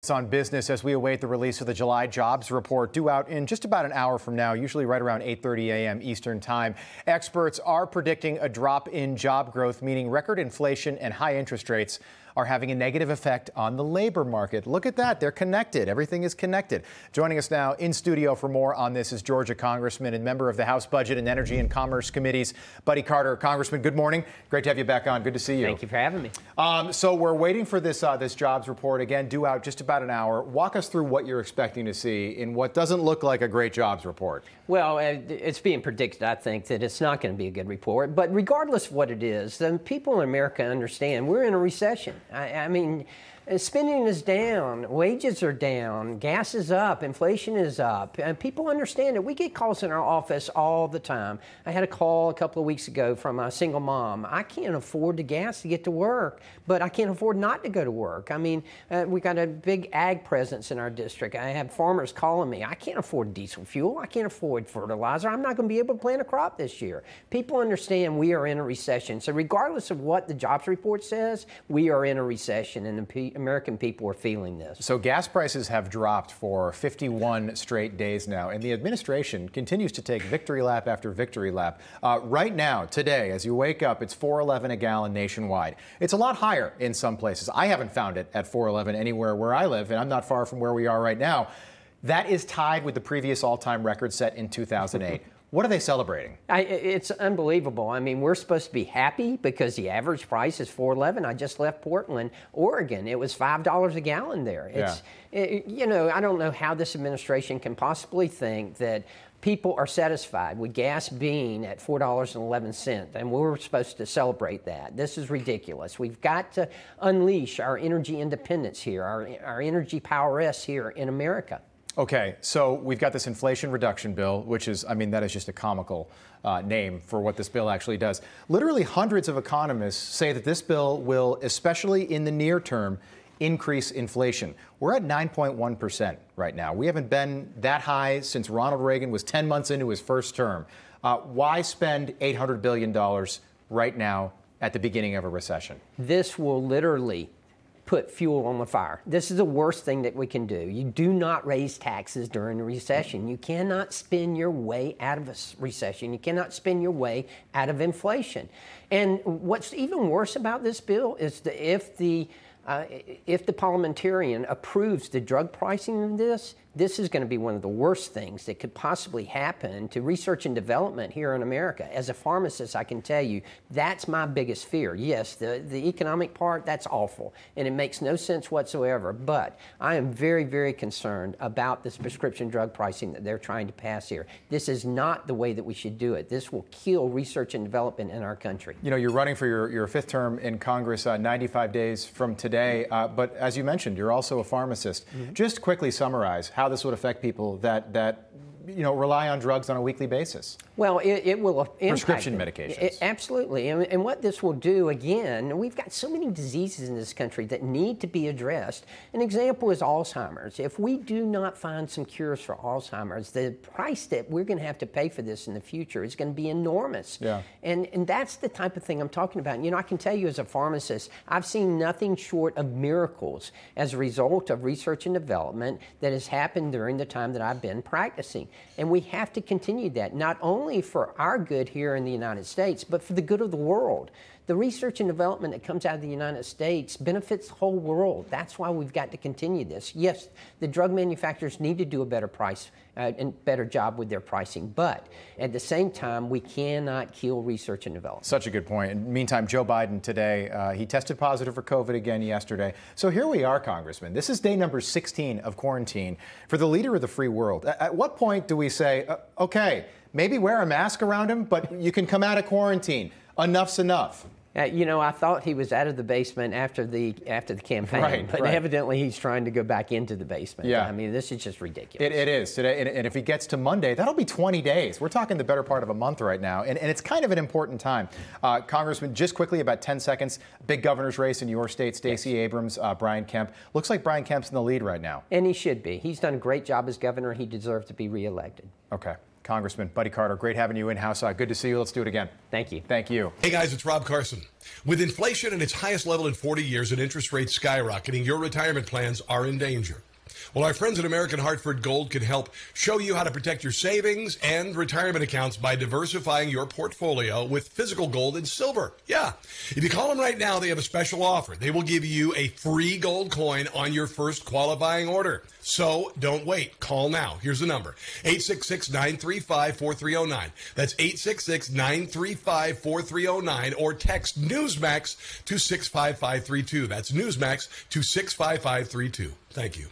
It's on business as we await the release of the July jobs report due out in just about an hour from now, usually right around 8:30 a.m. Eastern time. Experts are predicting a drop in job growth, meaning record inflation and high interest rates are having a negative effect on the labor market. Look at that. They're connected. Everything is connected. Joining us now in studio for more on this is Georgia Congressman and member of the House Budget and Energy and Commerce Committees, Buddy Carter. Congressman, good morning. Great to have you back on. Good to see you. Thank you for having me. So we're waiting for this jobs report, again, due out just about an hour. Walk us through what you're expecting to see in what doesn't look like a great jobs report. Well, it's being predicted, I think, that it's not going to be a good report. But regardless of what it is, the people in America understand we're in a recession. I mean, spending is down, wages are down, gas is up, inflation is up, and people understand it. We get calls in our office all the time. I had a call a couple of weeks ago from a single mom. I can't afford the gas to get to work, but I can't afford not to go to work. I mean, we got a big ag presence in our district. I have farmers calling me. I can't afford diesel fuel. I can't afford fertilizer. I'm not going to be able to plant a crop this year. People understand we are in a recession. So regardless of what the jobs report says, we are in a recession, and the American people are feeling this. So gas prices have dropped for 51 straight days now, and the administration continues to take victory lap after victory lap. Right now, today, as you wake up, it's $4.11 a gallon nationwide. It's a lot higher in some places. I haven't found it at $4.11 anywhere where I live, and I'm not far from where we are right now. That is tied with the previous all-time record set in 2008. What are they celebrating? It's unbelievable. I mean, we're supposed to be happy because the average price is $4.11. I just left Portland, Oregon. It was $5 a gallon there. You know, I don't know how this administration can possibly think that people are satisfied with gas being at $4.11, and we're supposed to celebrate that. This is ridiculous. We've got to unleash our energy independence here, our energy power-s here in America. Okay, so we've got this Inflation Reduction Bill, which is, I mean, that is just a comical name for what this bill actually does. Literally hundreds of economists say that this bill will, especially in the near term, increase inflation. We're at 9.1% right now. We haven't been that high since Ronald Reagan was 10 months into his first term. Why spend $800 billion right now at the beginning of a recession? This will literally put fuel on the fire. This is the worst thing that we can do. You do not raise taxes during a recession. You cannot spin your way out of a recession. You cannot spin your way out of inflation. And what's even worse about this bill is that if the parliamentarian approves the drug pricing of this is going to be one of the worst things that could possibly happen to research and development here in America. As a pharmacist, I can tell you that's my biggest fear. Yes, the economic part, that's awful, and it makes no sense whatsoever. But I am very, very concerned about this prescription drug pricing that they're trying to pass here. This is not the way that we should do it. This will kill research and development in our country. You know, you're running for your fifth term in Congress 95 days from today, but as you mentioned, you're also a pharmacist. Mm-hmm. Just quickly summarize how this would affect people that you know, rely on drugs on a weekly basis. Well, it will impact prescription medications. Absolutely. And what this will do, again, we've got so many diseases in this country that need to be addressed. An example is Alzheimer's. If we do not find some cures for Alzheimer's, the price that we're going to have to pay for this in the future is going to be enormous. Yeah. And that's the type of thing I'm talking about. And, you know, I can tell you as a pharmacist, I've seen nothing short of miracles as a result of research and development that has happened during the time that I've been practicing. And we have to continue that, not only for our good here in the United States, but for the good of the world. The research and development that comes out of the United States benefits the whole world. That's why we've got to continue this. Yes, the drug manufacturers need to do a better price and better job with their pricing, but at the same time, we cannot kill research and development. Such a good point. In the meantime, Joe Biden today, he tested positive for COVID again yesterday. So here we are, Congressman. This is day number 16 of quarantine for the leader of the free world. At what point do we say, okay, maybe wear a mask around him, but you can come out of quarantine? Enough's enough. You know, I thought he was out of the basement after the campaign, but evidently he's trying to go back into the basement. Yeah. I mean, this is just ridiculous. It is today, and if he gets to Monday, that'll be 20 days. We're talking the better part of a month right now, and it's kind of an important time. Congressman, just quickly, about 10 seconds, big governor's race in your state, Stacey Abrams, Brian Kemp. Looks like Brian Kemp's in the lead right now. And he should be. He's done a great job as governor. He deserves to be reelected. Okay. Congressman Buddy Carter, great having you in-house. Good to see you. Let's do it again. Thank you. Thank you. Hey, guys, it's Rob Carson. With inflation at its highest level in 40 years and interest rates skyrocketing, your retirement plans are in danger. Well, our friends at American Hartford Gold can help show you how to protect your savings and retirement accounts by diversifying your portfolio with physical gold and silver. Yeah. If you call them right now, they have a special offer. They will give you a free gold coin on your first qualifying order. So don't wait. Call now. Here's the number. 866-935-4309. That's 866-935-4309 or text Newsmax to 65532. That's Newsmax to 65532. Thank you.